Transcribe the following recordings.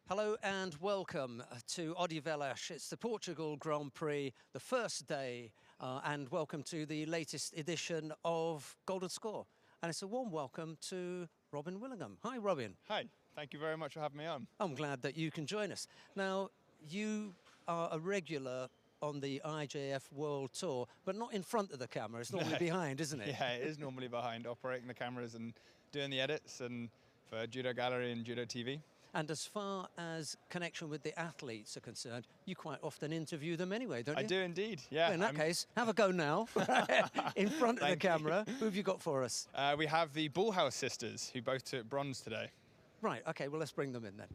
Hello and welcome to Odivelas. It's the Portugal Grand Prix, the first day, and welcome to the latest edition of Golden Score. And it's a warm welcome to Robin Willingham. Hi, Robin. Hi, thank you very much for having me on. I'm glad that you can join us. Now, you are a regular on the IJF World Tour, but not in front of the camera. It's normally behind, isn't it? Yeah, it is normally behind, operating the cameras and doing the edits and for Judo Gallery and Judo TV. And as far as connection with the athletes are concerned, you quite often interview them anyway, don't you? I do indeed, yeah. Well, in that case, have a go now, in front of the camera. Who have you got for us? We have the Bullhouse sisters, who both took bronze today. Right, okay, well, let's bring them in then.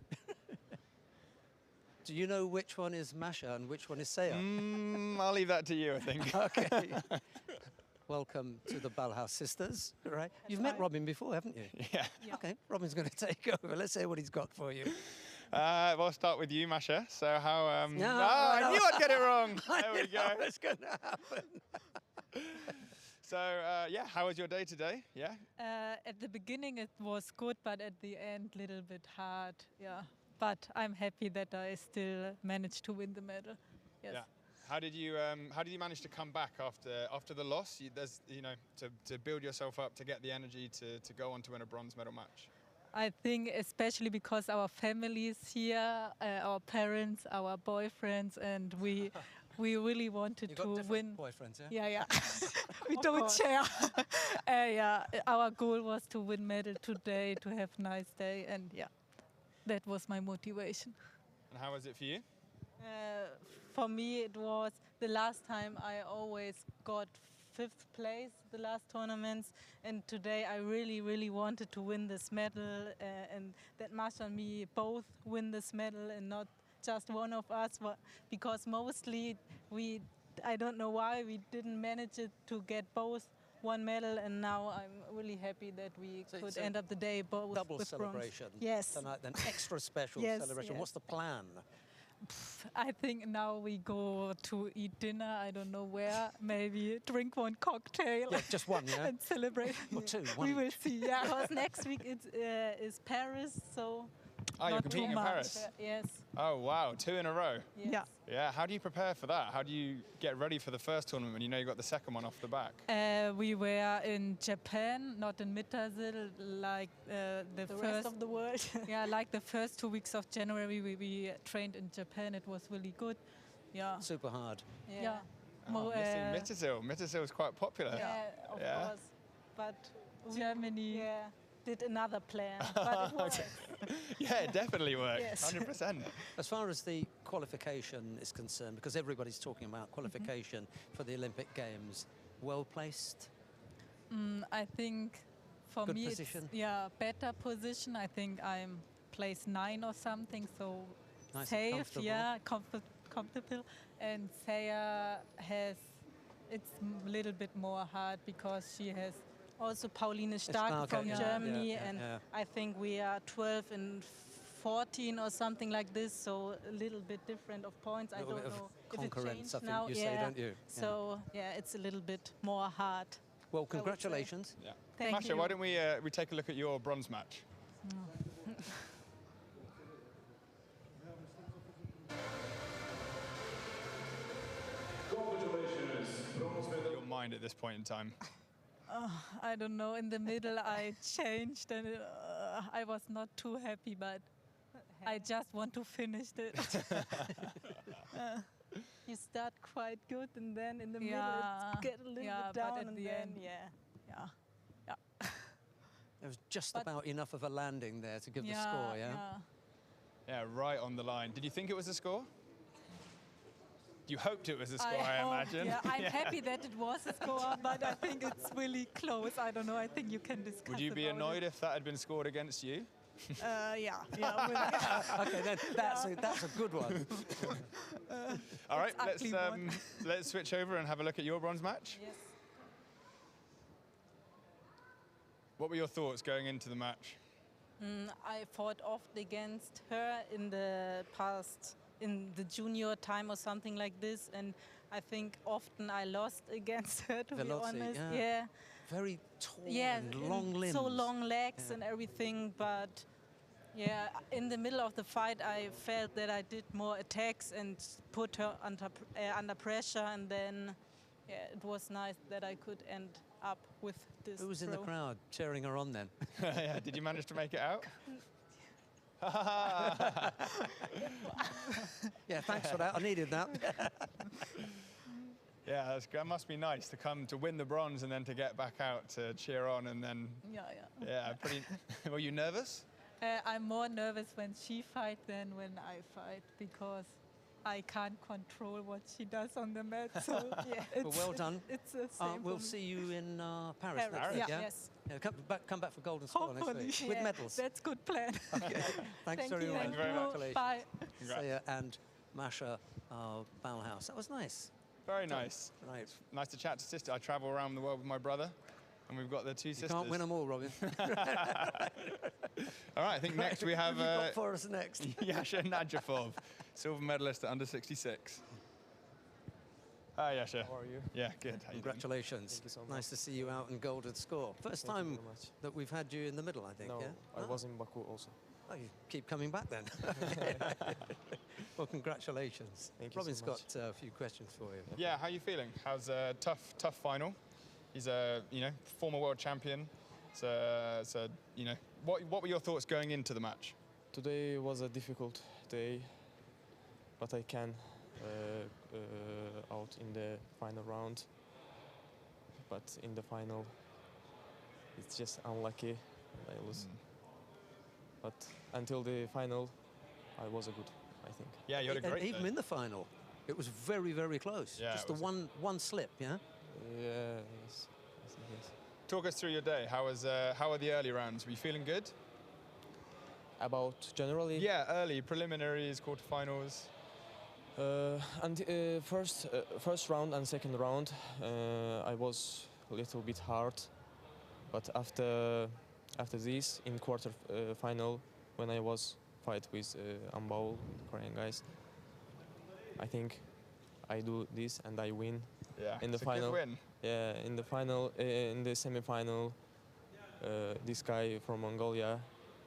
Do you know which one is Masha and which one is Saya? I'll leave that to you, I think. Okay. Welcome to the Bullhouse sisters, right? You've met Robin before, haven't you? Yeah. Okay, Robin's going to take over. Let's hear what he's got for you. We'll start with you, Masha. So how... I I knew I'd get it wrong. There we go. That's going to happen. So, yeah, how was your day today? Yeah? At the beginning it was good, but at the end a little bit hard, yeah. But I'm happy that I still managed to win the medal. Yes. Yeah. How did you manage to come back after the loss? To build yourself up, to get the energy to go on to win a bronze medal match. I think especially because our family is here, our parents, our boyfriends, and we really wanted to win. Boyfriends, yeah? Yeah. We don't share. Yeah, our goal was to win medal today, to have a nice day, and yeah, that was my motivation. And how was it for you? For me, it was the last time I always got 5th place, the last tournaments, and today I really wanted to win this medal, and that Masha and me both win this medal and not just one of us, because mostly I don't know why we didn't manage it to get both one medal, and now I'm really happy that we could end up the day both double with celebration. Bronze. Yes. Tonight, then extra special celebration. Yes. What's the plan? I think now we go to eat dinner, I don't know where, maybe drink one cocktail. Yeah, just one, yeah? And celebrate. Or two, one We will each. see, yeah. Because next week is Paris, so Oh, you're not competing too in much. Paris? Yes. Oh, wow, 2 in a row. Yes. Yeah. Yeah, how do you prepare for that? How do you get ready for the first tournament when you know you got the second one off the back? We were in Japan, not in Mittersill, like the first rest of the world. Yeah, like the first 2 weeks of January we trained in Japan. It was really good. Yeah. Super hard. Yeah. Mittersill is quite popular. Yeah, of course. But Germany did another plan, but it worked. Yeah, it definitely worked. Yes. 100%. As far as the qualification is concerned, because everybody's talking about qualification for the Olympic Games, well placed? I think for Good me position? it's better position. I think I'm place 9 or something, so Nice, safe, comfortable. comfortable. And Saya it's a little bit more hard because she has Also Pauline Stark from Germany, and I think we are 12 and 14 or something like this, so a little bit different of points. I don't know if it changed now. You say, don't you? So it's a little bit more hard. Well, congratulations. Yeah. Thank Masha, you. why don't we take a look at your bronze match? Your mind at this point in time. I don't know, in the middle I changed and I was not too happy, but I just want to finish it. You start quite good, and then in the middle it get a little bit down, but at and the then end, There was just about enough of a landing there to give the score, yeah? Yeah, right on the line. Did you think it was a score? You hoped it was a score, I imagine. Yeah, I'm happy that it was a score, but I think it's really close. I don't know, I think you can discuss. Would you be annoyed if that had been scored against you? Yeah. Okay, then that's a good one. All right, let's switch over and have a look at your bronze match. Yes. What were your thoughts going into the match? I fought often against her in the past, in the junior time or something like this, and I think often I lost against her, to be honest. Very tall and long limbs. So long legs and everything, but Yeah, in the middle of the fight, I felt that I did more attacks and put her under pressure, and then yeah, it was nice that I could end up with this. Who was in the throw. crowd cheering her on then? Yeah, did you manage to make it out? Yeah, thanks for that. I needed that. Yeah, that must be nice to come to win the bronze and then to get back out to cheer on and then. Yeah. Yeah, pretty. Were you nervous? I'm more nervous when she fight than when I fight because I can't control what she does on the mat. So yeah, Well, well done. It's the same. We'll for me. see you in Paris next Paris? week, Yeah, yeah? yes. Yeah, come back for Golden Score next Hopefully, week with yeah, medals. That's good plan. Okay. Thanks very much. Thank you very much. Congratulations. Bye. Congrats. Saya and Masha Bauhaus. That was nice. Very nice. Right. Nice to chat to sister. I travel around the world with my brother, and we've got the two You sisters. can't win them all, Robin. All right, I think next we have Who have you got for us next? Yasha Nadjafov, silver medalist at under 66. Hi, Yasha. How are you? Yeah, good. How you doing? Congratulations. Thank you so Nice much. to see you out in Golden Score. First Thank you time very much. that we've had you in the middle, I think, No, yeah? I Ah. was in Baku also. Oh, you keep coming back then. Well, congratulations. Thank you so Robin's much. got a few questions for you. Yeah, how are you feeling? How's a tough final? He's a former world champion. So what were your thoughts going into the match? Today was a difficult day, but I can out in the final round. But in the final, it's just unlucky and I lose. But until the final, I was a good, I think. Yeah, you had a And great even day. in the final, it was very, very close. Yeah, Just it the was one slip, yeah? Yeah, yes, I think yes. Talk us through your day. How are the early rounds? Were you feeling good? About generally, Yeah, early preliminaries, quarterfinals. and first round and second round, I was a little bit hard, but after this in quarter final, when I was fight with Ambao, Korean guys, I think I do this and I win. Yeah, In the it's a final. good win. Yeah, in the final, in the semi-final, this guy from Mongolia,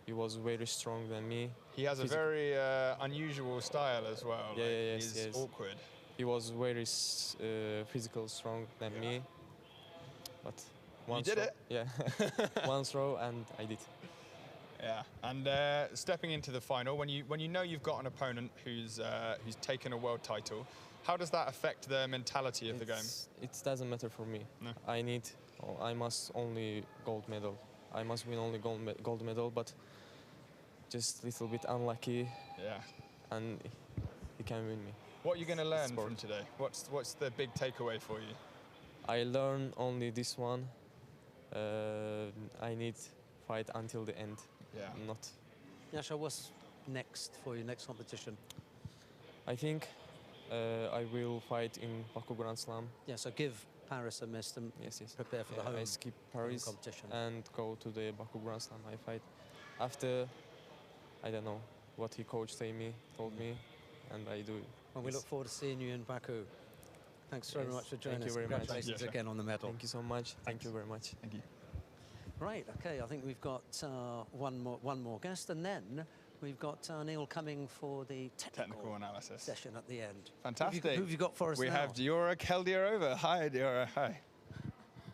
he was very strong than me. He has a Physical. very unusual style as well. Yeah, like, yeah, yes, he's yes. awkward. He was very physical strong than me. But one did throw, it. Yeah, one throw and I did. Yeah, and stepping into the final, when you know you've got an opponent who's taken a world title, how does that affect the mentality of the game? It doesn't matter for me. No. I must only gold medal. I must win only gold medal, but just a little bit unlucky, Yeah. and he can win me. What are you going to learn Sport. from today? What's the big takeaway for you? I learn only this one. I need fight until the end. Yeah. Not. Yasha, what's next for your next competition? I think I will fight in Baku Grand Slam. Yeah, so give Paris a miss and Yes, yes. prepare for the Yeah, home I skip Paris competition. and go to the Baku Grand Slam. I fight after. I don't know what he told me, and I do it. And we Yes. look forward to seeing you in Baku. Thanks very Yes, much for thank joining you us. very much. Congratulations Yes, again on the medal. Thank you so much. Thank you very much. Thank you. Right, okay, I think we've got one more guest, and then we've got Neil coming for the Technical analysis. session at the end. Fantastic. Who have you got for us We now? have Diora Keldiarova. Hi, Diora. Hi.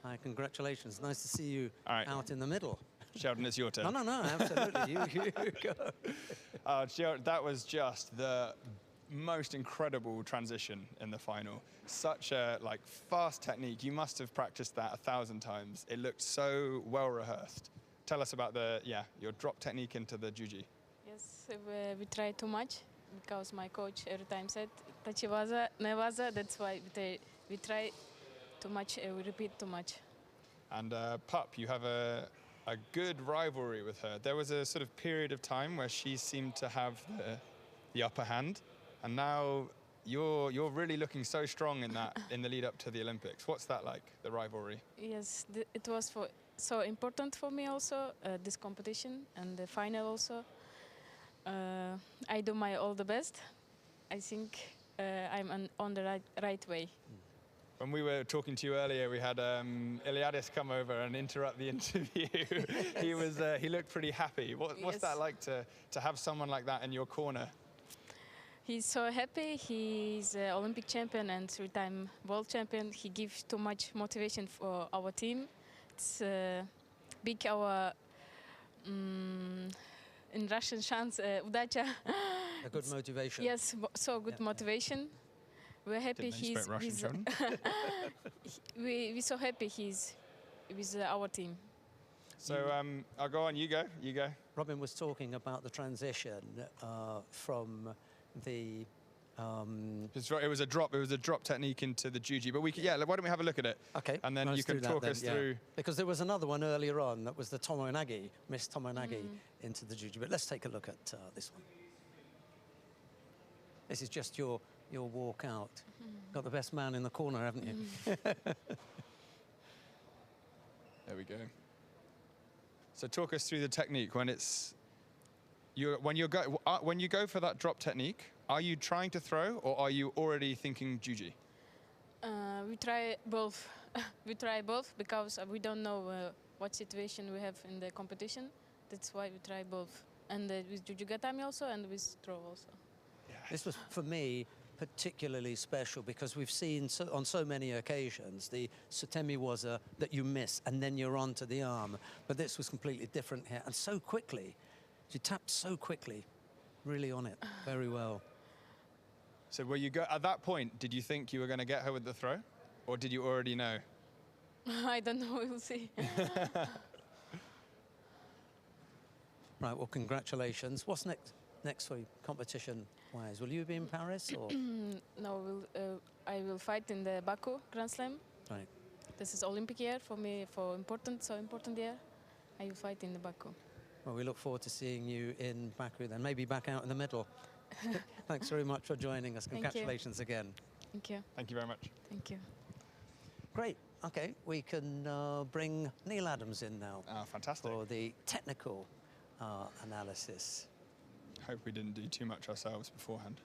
Hi, congratulations. Nice to see you All right. out in the middle. Sheldon, it's your turn. No, absolutely. you go. Sheldon, that was just the most incredible transition in the final. Such a fast technique. You must have practiced that 1,000 times. It looked so well rehearsed. Tell us about your drop technique into the juji. Yes, we try too much because my coach every time said tachiwaza, nevaza. That's why we try too much. We repeat too much. And Pup, you have a good rivalry with her. There was a sort of period of time where she seemed to have the upper hand, and now you're really looking so strong in the lead up to the Olympics. What's that like, the rivalry? Yes, it was so important for me also this competition and the final also. I do my all the best. I think I'm on the right way. When we were talking to you earlier, we had Iliadis come over and interrupt the interview. He looked pretty happy. What's that like to have someone like that in your corner? He's so happy. He's Olympic champion and 3-time world champion. He gives too much motivation for our team. It's big our in Russian chance udача. A good motivation. Yes, so good motivation. We're happy he's Russian, we're so happy he's with our team. So I'll go on. You go. Robin was talking about the transition from the. It was a drop technique into the juji. But why don't we have a look at it? Okay. And then you can talk us through. Because there was another one earlier on that was the Tomoe-nage, Miss Tomoe-nage into the juji. But let's take a look at this one. This is just your walk out. Got the best man in the corner, haven't you? There we go. So talk us through the technique when you go for that drop technique. Are you trying to throw, or are you already thinking juji? We try both. We try both because we don't know what situation we have in the competition. That's why we try both, and with juju gatami also, and with throw also. Yeah. This was for me particularly special because we've seen on so many occasions the sutemi waza that you miss and then you're onto the arm, but this was completely different here, and so quickly. She tapped so quickly, really on it, very well. So at that point, did you think you were going to get her with the throw, or did you already know? I don't know, we'll see. Right, well, congratulations. What's next for you, competition-wise? Will you be in Paris, or? No, I will fight in the Baku Grand Slam. Right. This is Olympic year for me, so important year. I will fight in the Baku. Well, we look forward to seeing you in Baku then, maybe back out in the middle. Thanks very much for joining us. Congratulations again. Thank you. Thank you very much. Thank you. Great. Okay, we can bring Neil Adams in now. Oh, fantastic. For the technical analysis. Hope we didn't do too much ourselves beforehand.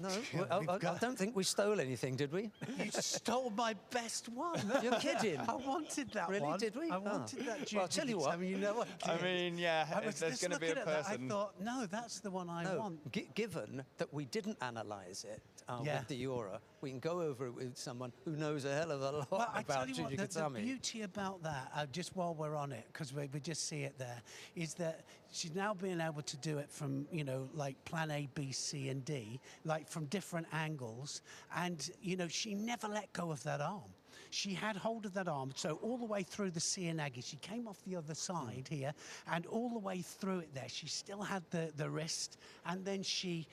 No, I don't think we stole anything, did we? You stole my best one. You're kidding. I wanted that really, one. Really, did we? I wanted that. Well, I'll tell you what. I mean, you know what? I mean, yeah, if there's going to be a person. I thought, no, that's the one I want. Given that we didn't analyse it yeah. with the Eura, we can go over it with someone who knows a hell of a lot well, about Judo the beauty about that, just while we're on it, because we just see it there, is that she's now being able to do it from, you know, like plan A, B, C, and D, like from different angles. And, you know, she never let go of that arm. She had hold of that arm, so all the way through the Seoinage, she came off the other side here, and all the way through it there, she still had the wrist, and then she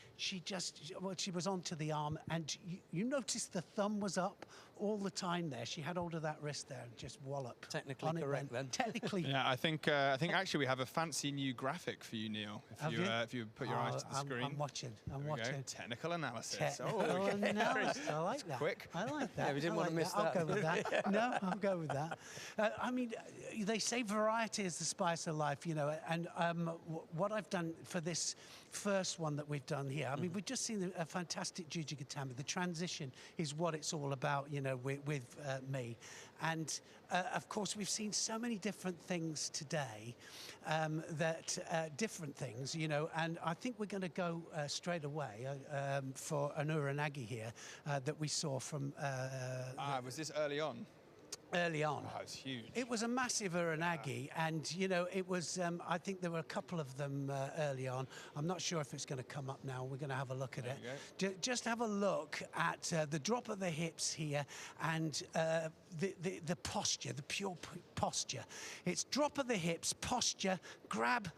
was onto the arm, and you noticed the thumb was up all the time there. She had hold of that wrist there and just wallop. Technically correct then. Technically. Yeah, I think actually we have a fancy new graphic for you, Neil. If you put your eyes to the screen. I'm watching. I'm watching. Technical analysis. Technical analysis. I like that. Quick. I like that. Yeah, we didn't want to miss that. I'll go with that. No, I'll go with that. I mean, they say variety is the spice of life, you know, and what I've done for this first one that we've done here, I mean, we've just seen a fantastic judo gatami. The transition is what it's all about, you know, with me. And of course, we've seen so many different things today, different things, you know, and I think we're going to go straight away for an uranagi here that we saw from... was this early on? Early on. Wow, it's huge. It was a massive uranagi, and you know, it was. I think there were a couple of them early on. I'm not sure if it's going to come up now. We're going to have a look at it. Just have a look at the drop of the hips here, and the posture, the pure posture. It's drop of the hips, posture, grab.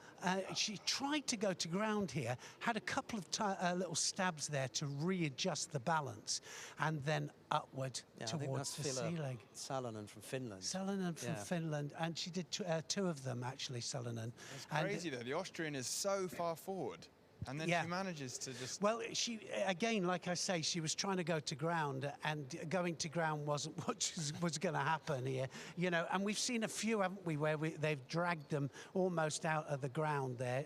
She tried to go to ground here, had a couple of little stabs there to readjust the balance, and then upward towards the ceiling. Salonen from Finland. Salonen from Finland, and she did two of them actually, Salonen. It's crazy though, the Austrian is so far forward. And then she manages to just... Well, she, again, like I say, she was trying to go to ground, and going to ground wasn't what was going to happen here. You know, and we've seen a few, haven't we, where they've dragged them almost out of the ground there,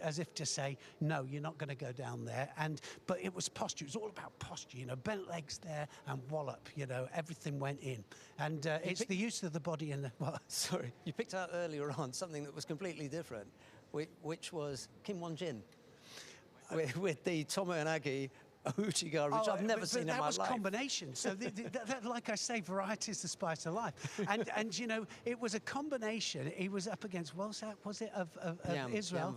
as if to say, no, you're not going to go down there. But it was posture. It was all about posture, you know, bent legs there and wallop, you know, everything went in. And it's the use of the body and the... Well, sorry, you picked out earlier on something that was completely different, which was Kim Won-jin. With the Tomoe Uchigari, which I've never seen in my life. That was combination. So, like I say, variety is the spice of life. And you know, it was a combination. He was up against Wolczak, was it, of Israel?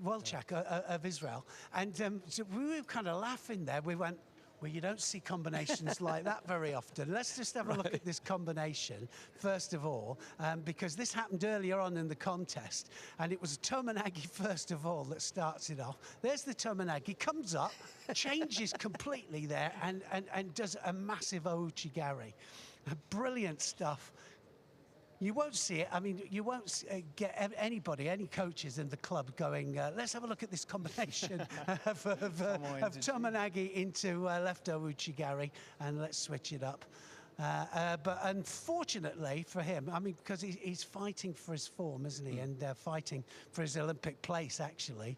Wolczak of Israel. And so we were kind of laughing there. We went, well, you don't see combinations like that very often. Let's just have a look at this combination, first of all, because this happened earlier on in the contest, and it was Tomonagi, first of all, that starts it off. There's the Tomonagi, comes up, changes completely there, and does a massive Ouchigari. Brilliant stuff. You won't see it. I mean, you won't get anybody, any coaches in the club going, let's have a look at this combination of Tomonagi into left Ouchigari, and let's switch it up. But unfortunately for him, I mean, because he's fighting for his form, isn't he? And fighting for his Olympic place, actually,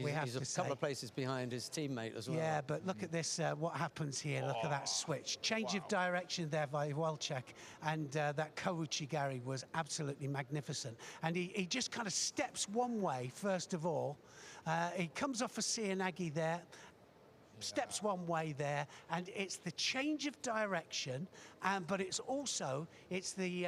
we have to say. He's a couple of places behind his teammate as well. Yeah, but look at this, what happens here. Look at that switch. Change of direction there by Wolczak, and that Kouchigari was absolutely magnificent. And he just kind of steps one way, first of all. He comes off a Seoinage there, steps one way there, and it's the change of direction, but it's also the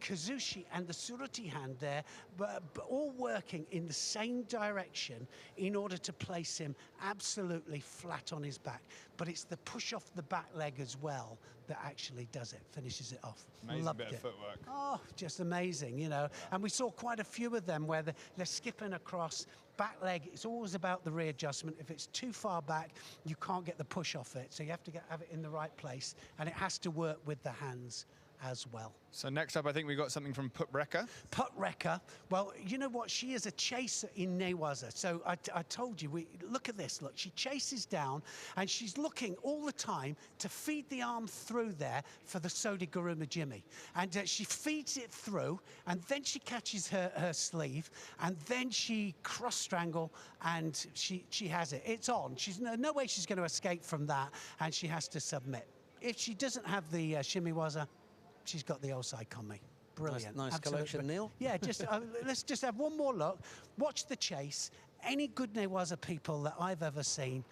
kazushi and the suruti hand there, but all working in the same direction in order to place him absolutely flat on his back. But it's the push off the back leg as well that actually does it, finishes it off. Amazing Loved bit it. of footwork. Oh, just amazing, you know. And we saw quite a few of them where they're skipping across. Back leg, it's always about the readjustment. If it's too far back, you can't get the push off it. So you have to have it in the right place, and it has to work with the hands as well. So next up, I think we got something from Putreka. Putreka, well, you know what? She is a chaser in newaza. So I told you, look at this. Look, she chases down, and she's looking all the time to feed the arm through there for the Sodiguruma Jimmy. And she feeds it through, and then she catches her sleeve, and then she cross-strangle, and she has it. It's on. She's no way she's going to escape from that, and she has to submit. If she doesn't have the shimiwaza, she's got the Osai Komi. Brilliant. Nice collection, Neil. Yeah, just let's just have one more look. Watch the chase. Any good newaza people that I've ever seen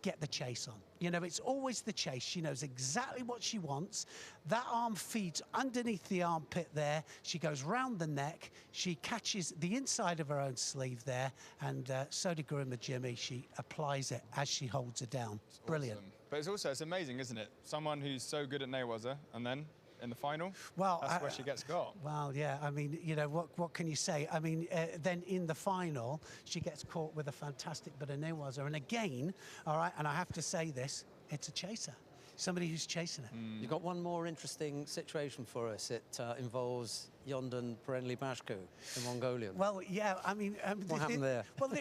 get the chase on. You know, it's always the chase. She knows exactly what she wants. That arm feeds underneath the armpit there. She goes round the neck. She catches the inside of her own sleeve there. And Sodiguruma Jimmy, she applies it as she holds it down. It's brilliant. Awesome. But it's amazing, isn't it? Someone who's so good at newaza, and then in the final, that's where she gets got. Well, yeah, I mean, you know, what can you say? I mean, then in the final, she gets caught with a fantastic bit of newaza. And again, all right, and I have to say this, it's a chaser. Somebody who's chasing it. You've got one more interesting situation for us. It involves Yondan Perenli Bashku in Mongolian. Well, yeah, I mean... what happened there? Well,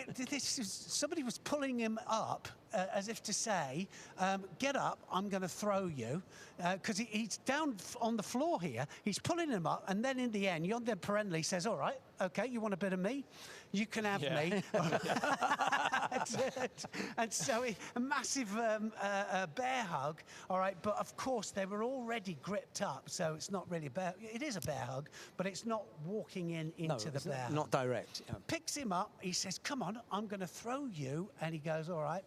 somebody was pulling him up as if to say, get up, I'm going to throw you. Because he's down on the floor here. He's pulling him up, and then in the end, Yondan Perenli says, all right, okay, you want a bit of me? You can have me. And so a massive bear hug, all right, but of course they were already gripped up, so it's not really a bear. It is a bear hug, but it's not walking into the bear hug. Not direct. Yeah. Picks him up, he says, come on, I'm going to throw you, and he goes, all right.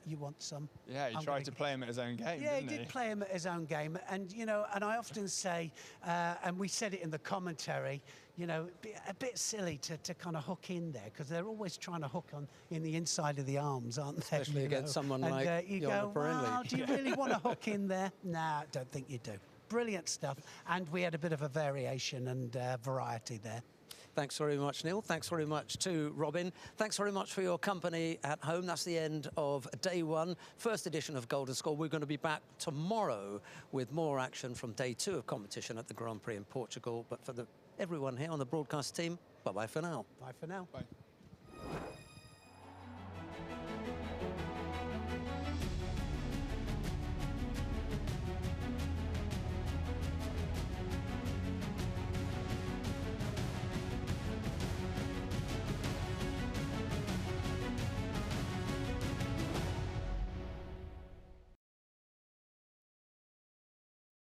You want some? Yeah, he tried to play him at his own game, yeah, didn't he? He did play him at his own game. And, you know, and I often say, and we said it in the commentary, you know, a bit silly to kind of hook in there, because they're always trying to hook in the inside of the arms, aren't they? Especially against someone like you Yondan Perenli. Well, do you really want to hook in there? Nah, I don't think you do. Brilliant stuff. And we had a bit of a variation and variety there. Thanks very much, Neil. Thanks very much to Robin. Thanks very much for your company at home. That's the end of day one, first edition of Golden Score. We're going to be back tomorrow with more action from day two of competition at the Grand Prix in Portugal. But for everyone here on the broadcast team, bye-bye for now. Bye for now. Bye.